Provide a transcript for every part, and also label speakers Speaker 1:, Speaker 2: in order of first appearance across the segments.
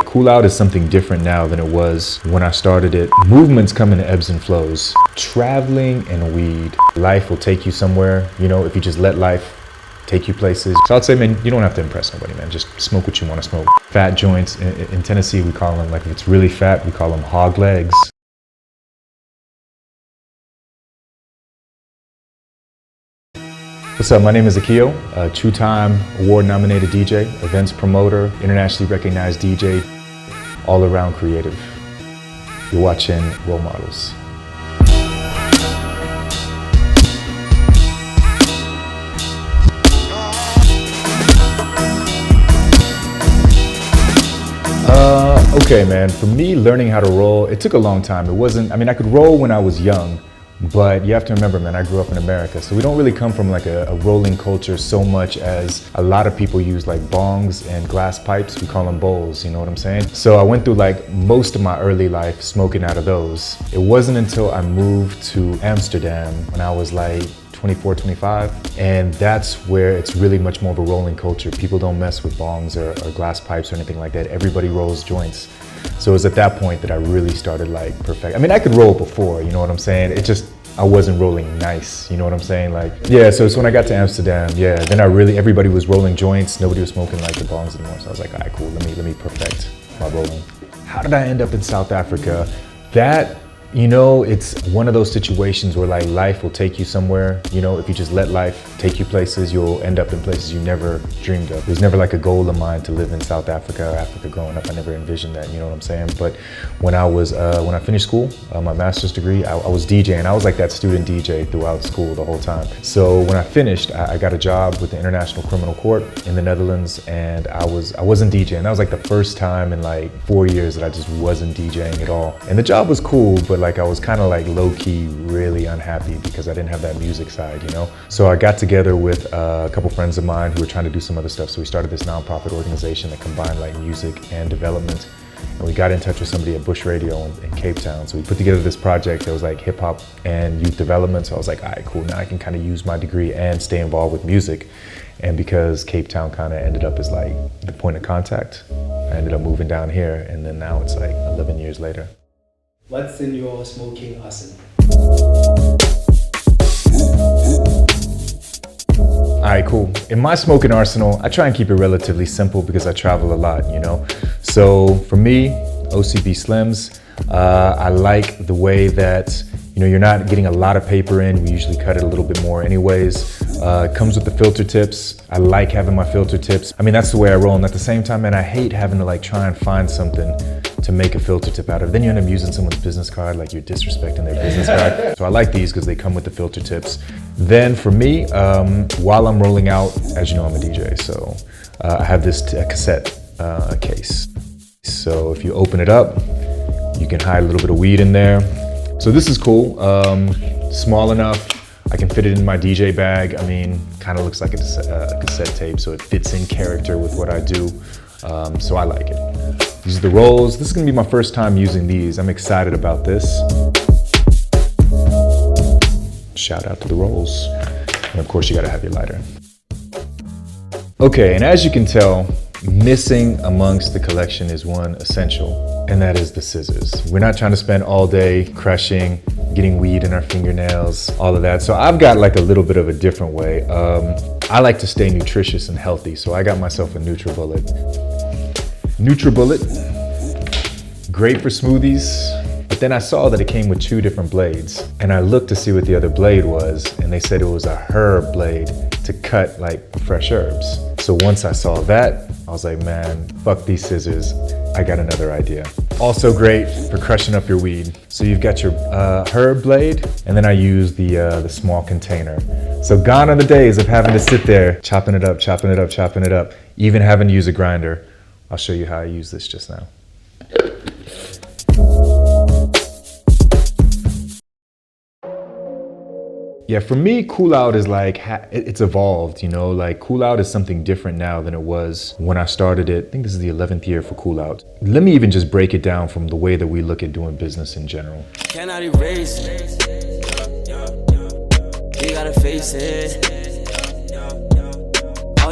Speaker 1: Kool Out is something different now than it was when I started it. Movements come in ebbs and flows. Traveling and weed. Life will take you somewhere, you know, if you just let life take you places. So I'd say, man, you don't have to impress nobody, man. Just smoke what you want to smoke. Fat joints, in Tennessee, we call them, like if it's really fat, we call them hog legs. What's up, my name is Akio, a two-time award-nominated DJ, events promoter, internationally recognized DJ, all-around creative. You're watching Role Models. Okay, man, for me, learning how to roll, it took a long time. It wasn't, I mean, I could roll when I was young, but you have to remember, man, I grew up in America, so we don't really come from like a rolling culture so much as a lot of people use like bongs and glass pipes. We call them bowls, you know what I'm saying? So I went through like most of my early life smoking out of those. It wasn't until I moved to Amsterdam when I was like 24, 25, and that's where it's really much more of a rolling culture. People don't mess with bongs or glass pipes or anything like that. Everybody rolls joints. So it was at that point that I really started like perfect. I mean, I could roll before, you know what I'm saying? It just, I wasn't rolling nice, you know what I'm saying? Like, yeah, so it's when I got to Amsterdam, yeah, then everybody was rolling joints, nobody was smoking like the bongs anymore. So I was like, all right, cool, let me perfect my rolling. How did I end up in South Africa? That, you know, it's one of those situations where like life will take you somewhere. You know, if you just let life take you places, you'll end up in places you never dreamed of. It was never like a goal of mine to live in South Africa or Africa growing up. I never envisioned that, you know what I'm saying? But when I finished school, my master's degree, I was DJing. I was like that student DJ throughout school the whole time. So when I finished, I got a job with the International Criminal Court in the Netherlands, and I wasn't DJing. That was like the first time in like 4 years that I just wasn't DJing at all. And the job was cool, but like I was kind of like low-key really unhappy because I didn't have that music side, you know? So I got together with a couple friends of mine who were trying to do some other stuff. So we started this nonprofit organization that combined like music and development. And we got in touch with somebody at Bush Radio in Cape Town. So we put together this project that was like hip hop and youth development. So I was like, all right, cool. Now I can kind of use my degree and stay involved with music. And because Cape Town kind of ended up as like the point of contact, I ended up moving down here. And then now it's like 11 years later.
Speaker 2: What's in your smoking arsenal?
Speaker 1: All right, cool. In my smoking arsenal, I try and keep it relatively simple because I travel a lot, you know? So for me, OCB Slims, I like the way that, you know, you're not getting a lot of paper in. We usually cut it a little bit more anyways. It comes with the filter tips. I like having my filter tips. I mean, that's the way I roll. And at the same time, man, I hate having to like try and find something to make a filter tip out of. Then you end up using someone's business card, like you're disrespecting their business card. So I like these because they come with the filter tips. Then for me, while I'm rolling out, as you know, I'm a DJ. So I have this cassette case. So if you open it up, you can hide a little bit of weed in there. So this is cool, small enough. I can fit it in my DJ bag. I mean, kind of looks like a cassette tape, so it fits in character with what I do. So I like it. These are the rolls. This is gonna be my first time using these. I'm excited about this. Shout out to the rolls. And of course, you gotta have your lighter. Okay, and as you can tell, missing amongst the collection is one essential, and that is the scissors. We're not trying to spend all day crushing, getting weed in our fingernails, all of that. So I've got like a little bit of a different way. I like to stay nutritious and healthy, so I got myself a NutriBullet. NutriBullet, great for smoothies, but then I saw that it came with 2 different blades, and I looked to see what the other blade was, and they said it was a herb blade to cut like fresh herbs. So once I saw that, I was like, man, fuck these scissors. I got another idea. Also great for crushing up your weed. So you've got your herb blade, and then I use the small container. So gone are the days of having to sit there, chopping it up, even having to use a grinder. I'll show you how I use this just now. Yeah, for me, Kool Out is like, it's evolved, you know, like Kool Out is something different now than it was when I started it. I think this is the 11th year for Kool Out. Let me even just break it down from the way that we look at doing business in general.
Speaker 3: Cannot erase it. You gotta face it.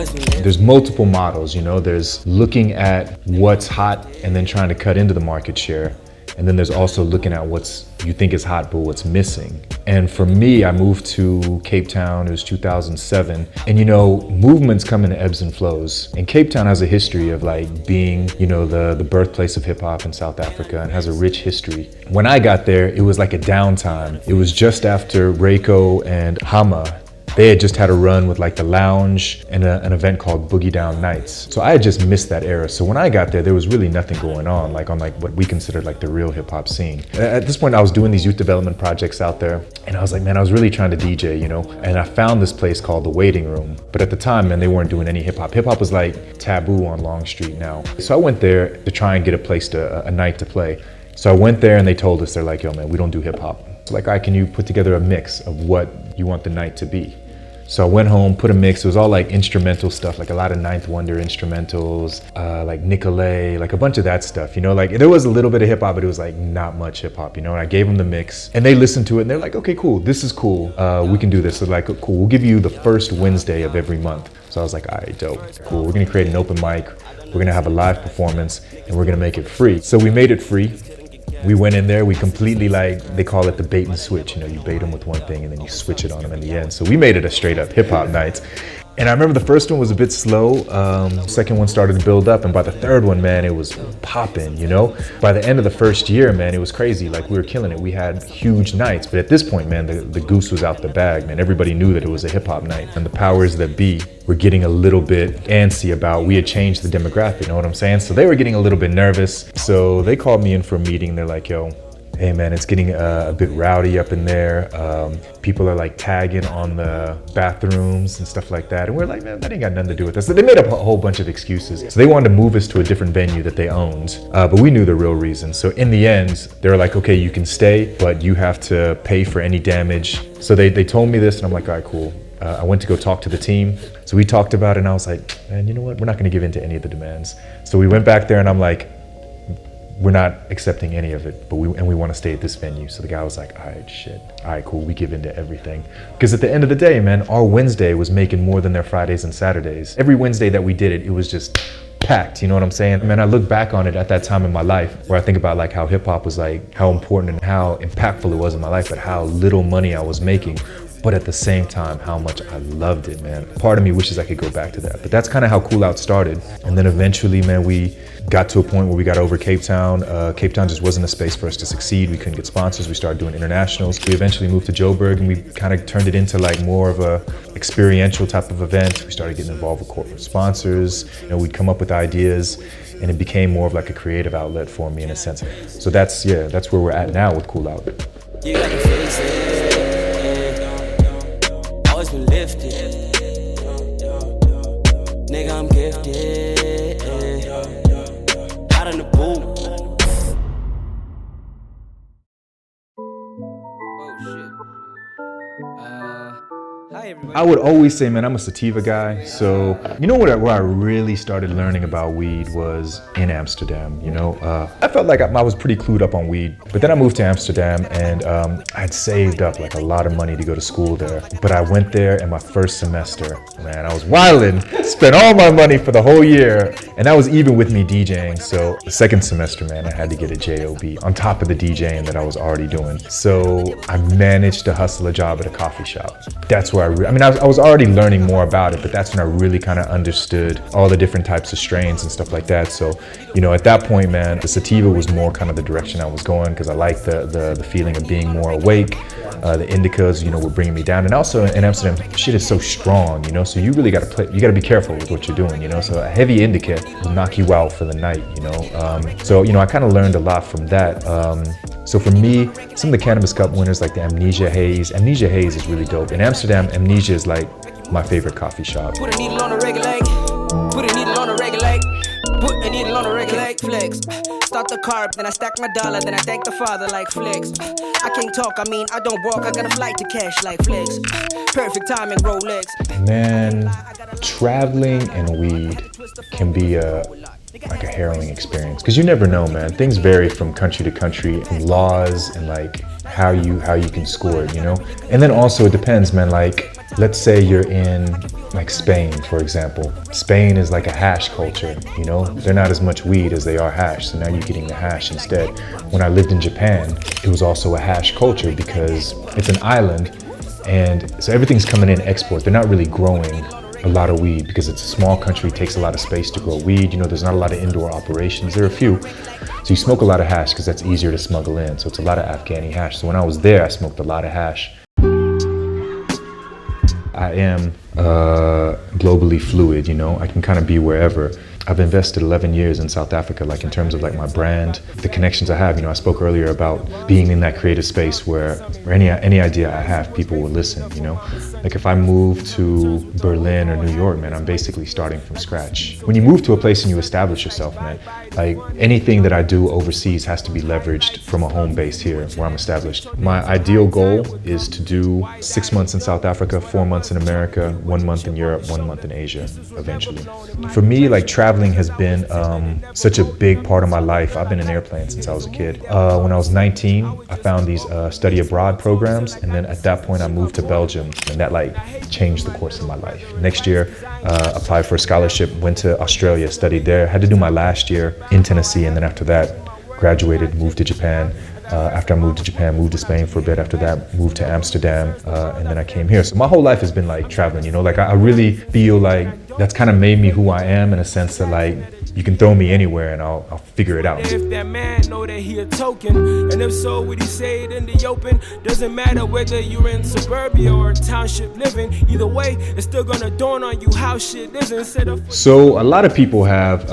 Speaker 1: There's multiple models, you know, there's looking at what's hot and then trying to cut into the market share. And then there's also looking at what's you think is hot, but what's missing. And for me, I moved to Cape Town, it was 2007. And you know, movements come in ebbs and flows. And Cape Town has a history of like being, you know, the birthplace of hip hop in South Africa and has a rich history. When I got there, it was like a downtime. It was just after Ray Kola and Hama. They had just had a run with like the lounge and an event called Boogie Down Nights. So I had just missed that era. So when I got there was really nothing going on like what we considered like the real hip hop scene. At this point I was doing these youth development projects out there and I was like, man, I was really trying to DJ, you know? And I found this place called The Waiting Room. But at the time, man, they weren't doing any hip hop. Hip hop was like taboo on Long Street now. So I went there to try and get a place a night to play. So I went there and they told us, they're like, yo man, we don't do hip hop. So like, all right, can you put together a mix of what you want the night to be? So I went home, put a mix. It was all like instrumental stuff, like a lot of Ninth Wonder instrumentals, like Nicolay, like a bunch of that stuff, you know, like there was a little bit of hip hop, but it was like not much hip hop, you know, and I gave them the mix and they listened to it and they're like, okay, cool, this is cool. We can do this. So like, cool, we'll give you the first Wednesday of every month. So I was like, all right, dope, cool. We're gonna create an open mic. We're gonna have a live performance and we're gonna make it free. So we made it free. We went in there, we completely like, they call it the bait and switch, you know, you bait them with one thing and then you switch it on them in the end. So we made it a straight up hip hop night. And I remember the first one was a bit slow. Second one started to build up and by the third one, man, it was popping, you know? By the end of the first year, man, it was crazy. Like we were killing it. We had huge nights, but at this point, man, the goose was out the bag, man. Everybody knew that it was a hip hop night and the powers that be were getting a little bit antsy about, we had changed the demographic, you know what I'm saying? So they were getting a little bit nervous. So they called me in for a meeting. They're like, yo, hey man, it's getting a bit rowdy up in there. People are like tagging on the bathrooms and stuff like that. And we're like, man, that ain't got nothing to do with us. So they made up a whole bunch of excuses. So they wanted to move us to a different venue that they owned. But we knew the real reason. So in the end, they were like, okay, you can stay, but you have to pay for any damage. So they told me this and I'm like, all right, cool. I went to go talk to the team. So we talked about it and I was like, man, you know what? We're not gonna give in to any of the demands. So we went back there and I'm like, we're not accepting any of it, but we want to stay at this venue. So the guy was like, all right, shit. All right, cool, we give in to everything. Because at the end of the day, man, our Wednesday was making more than their Fridays and Saturdays. Every Wednesday that we did it, it was just packed, you know what I'm saying? Man, I look back on it at that time in my life where I think about like how hip hop was like, how important and how impactful it was in my life, but how little money I was making. But at the same time, how much I loved it, man. Part of me wishes I could go back to that. But that's kind of how Kool Out started. And then eventually, man, we got to a point where we got over Cape Town. Cape Town just wasn't a space for us to succeed. We couldn't get sponsors. We started doing internationals. We eventually moved to Joburg and we kind of turned it into like more of a experiential type of event. We started getting involved with corporate sponsors. You know, we'd come up with ideas and it became more of like a creative outlet for me in a sense. So that's where we're at now with Kool Out.
Speaker 3: You got to face it. Always been lifted. Nigga, I'm gifted. Out in the booth. Oh shit. Hi everybody.
Speaker 1: I would always say, man, I'm a sativa guy. So, you know where I really started learning about weed was in Amsterdam, you know? I felt like I was pretty clued up on weed, but then I moved to Amsterdam and I'd saved up like a lot of money to go to school there. But I went there in my first semester, man, I was wildin', spent all my money for the whole year. And that was even with me DJing. So the second semester, man, I had to get a JOB on top of the DJing that I was already doing. So I managed to hustle a job at a coffee shop. That's where I was already learning more about it, but that's when I really kind of understood all the different types of strains and stuff like that. So, you know, at that point, man, the sativa was more kind of the direction I was going because I liked the feeling of being more awake. The indicas, you know, were bringing me down. And also in Amsterdam, shit is so strong, you know, so you really got to be careful with what you're doing, you know. So a heavy indica will knock you out for the night, you know. So, you know, I kind of learned a lot from that. So for me, some of the Cannabis Cup winners like the Amnesia Haze is really dope. In Amsterdam, Amnesia is like my favorite coffee shop.
Speaker 3: Put a needle on a regulate. Put a needle on a regulate. Put a needle on a regulate. Flex. Start the car up, then I stack my dollar, then I thank the father like flex. I can't talk, I don't walk, I got a flight to cash like flex. Perfect timing, Rolex.
Speaker 1: Man, traveling and weed can be like a harrowing experience because you never know, man. Things vary from country to country, and laws and like how you can score it, you know. And then also it depends, man. Like let's say you're in like Spain, for example. Spain is like a hash culture, you know? They're not as much weed as they are hash, so now you're getting the hash instead. When I lived in Japan, it was also a hash culture because it's an island, and so everything's coming in export. They're not really growing a lot of weed because it's a small country, takes a lot of space to grow weed. You know, there's not a lot of indoor operations. There are a few. So you smoke a lot of hash because that's easier to smuggle in. So it's a lot of Afghani hash. So when I was there, I smoked a lot of hash. I am globally fluid, you know, I can kind of be wherever. I've invested 11 years in South Africa, like in terms of like my brand, the connections I have. You know, I spoke earlier about being in that creative space where any idea I have, people will listen, you know? Like if I move to Berlin or New York, man, I'm basically starting from scratch. When you move to a place and you establish yourself, man, like anything that I do overseas has to be leveraged from a home base here where I'm established. My ideal goal is to do 6 months in South Africa, 4 months in America, 1 month in Europe, 1 month in Asia, eventually. For me, like traveling has been such a big part of my life. I've been in airplanes since I was a kid. When I was 19, I found these study abroad programs, and then at that point I moved to Belgium, and that like changed the course of my life. Next year, applied for a scholarship, went to Australia, studied there, had to do my last year in Tennessee, and then after that, graduated, moved to Japan. After I moved to Japan, moved to Spain for a bit. After that, moved to Amsterdam, and then I came here. So my whole life has been like traveling, you know, like I really feel like that's kind of made me who I am in a sense that like, you can throw me anywhere and I'll figure it out.
Speaker 4: If that man know that he a token, and if so, would he say it in the open? Doesn't matter whether you're in suburbia or township living. Either way, it's still gonna dawn on you how shit is instead of.
Speaker 1: So a lot of people have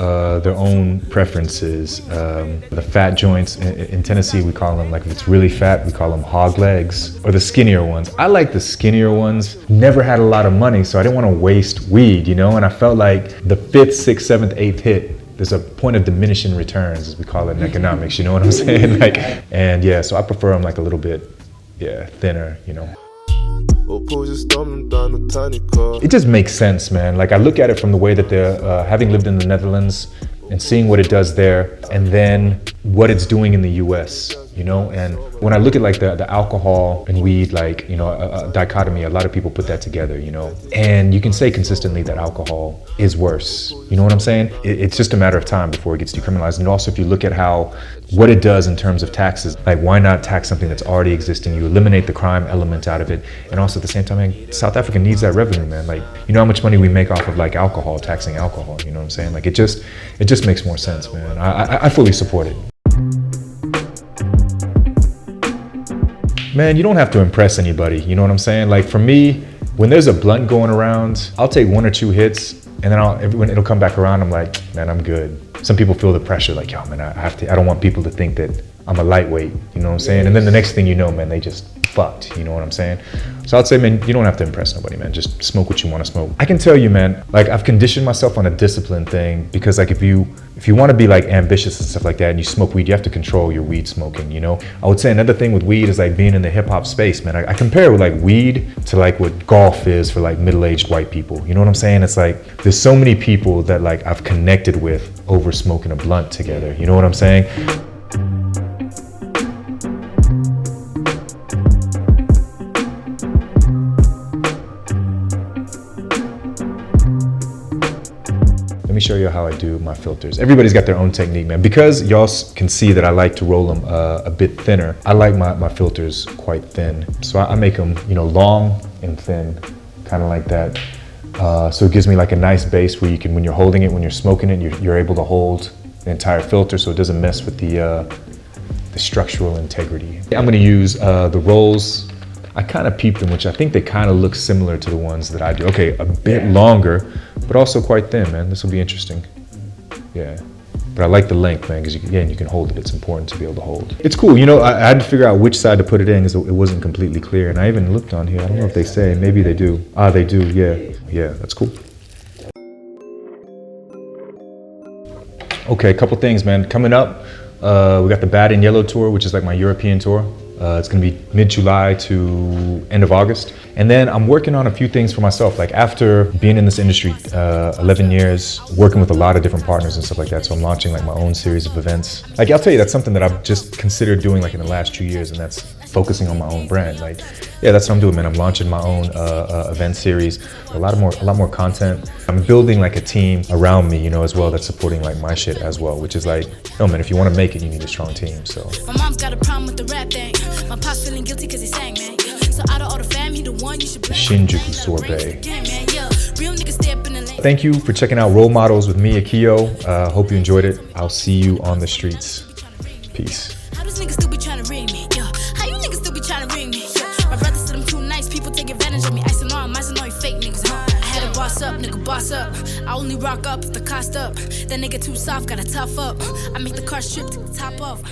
Speaker 1: their own preferences. The fat joints in Tennessee, we call them, like if it's really fat, we call them hog legs, or the skinnier ones. I like the skinnier ones. Never had a lot of money, so I didn't want to waste weed, you know? And I felt like the 5th, 6th, 7th, 8th hit, there's a point of diminishing returns, as we call it in economics, you know what I'm saying? Like, and yeah, so I prefer them like a little bit, yeah, thinner, you know? It just makes sense, man. Like I look at it from the way that they're, having lived in the Netherlands and seeing what it does there, and then what it's doing in the US, you know? And when I look at like the alcohol and weed, like, you know, a dichotomy, a lot of people put that together, you know? And you can say consistently that alcohol is worse, you know what I'm saying? It's just a matter of time before it gets decriminalized. And also if you look at what it does in terms of taxes, like why not tax something that's already existing? You eliminate the crime element out of it. And also at the same time, man, South Africa needs that revenue, man. Like, you know how much money we make off of like alcohol, taxing alcohol, you know what I'm saying? Like it just makes more sense, man. I fully support it. Man, you don't have to impress anybody, you know what I'm saying? Like for me, when there's a blunt going around, I'll take 1 or 2 hits, and then when it'll come back around, I'm like, man, I'm good. Some people feel the pressure, like, yo, man, I don't want people to think that I'm a lightweight, you know what I'm saying? And then the next thing you know, man, they just fucked, you know what I'm saying? So I'd say, man, you don't have to impress nobody, man. Just smoke what you want to smoke. I can tell you, man, like I've conditioned myself on a discipline thing, because like if you want to be like ambitious and stuff like that and you smoke weed, you have to control your weed smoking, you know? I would say another thing with weed is like being in the hip hop space, man. I compare it with like weed to like what golf is for like middle-aged white people. You know what I'm saying? It's like, there's so many people that like I've connected with over smoking a blunt together. You know what I'm saying? Let me show you how I do my filters. Everybody's got their own technique, man. Because y'all can see that I like to roll them a bit thinner, I like my filters quite thin. So I make them, you know, long and thin, kind of like that. So it gives me like a nice base where you can, when you're holding it, when you're smoking it, you're able to hold the entire filter so it doesn't mess with the structural integrity. I'm gonna use the rolls. I kind of peeped them, which I think they kind of look similar to the ones that I do. Okay, a bit longer, but also quite thin, man. This will be interesting. Yeah, but I like the length, man, because again, you can hold it. It's important to be able to hold. It's cool, you know, I had to figure out which side to put it in because it wasn't completely clear. And I even looked on here. I don't know if they say, maybe they do. Ah, they do, yeah. Yeah, that's cool. Okay, a couple things, man. Coming up, we got the Bad and Yellow tour, which is like my European tour. It's gonna be mid-July to end of August. And then I'm working on a few things for myself. Like after being in this industry 11 years, working with a lot of different partners and stuff like that. So I'm launching like my own series of events. Like I'll tell you, that's something that I've just considered doing like in the last 2 years, and that's focusing on my own brand. Like, yeah, that's what I'm doing, man. I'm launching my own event series, a lot more content. I'm building like a team around me, you know, as well, that's supporting like my shit as well, which is like, no, man, if you want to make it, you need a strong team. So
Speaker 5: my mom's got a problem with the rap thing. My pop's feeling guilty because he sang, man. So out of all the fam, he the one you should blame.
Speaker 1: Shinjuku sorbet.
Speaker 5: Real niggas stay up in the lane.
Speaker 1: Thank you for checking out Role Models with me, Akio. Hope you enjoyed it. I'll see you on the streets. Peace.
Speaker 5: How those niggas still be trying to ring me? Yo, how you niggas still be trying to ring me? Yo, my brother said I'm too nice. People take advantage of me. I said no, I'm fake niggas. I had to boss up, nigga, boss up. I only rock up if the cost up. That nigga too soft, gotta tough up. I make the car strip to the top off.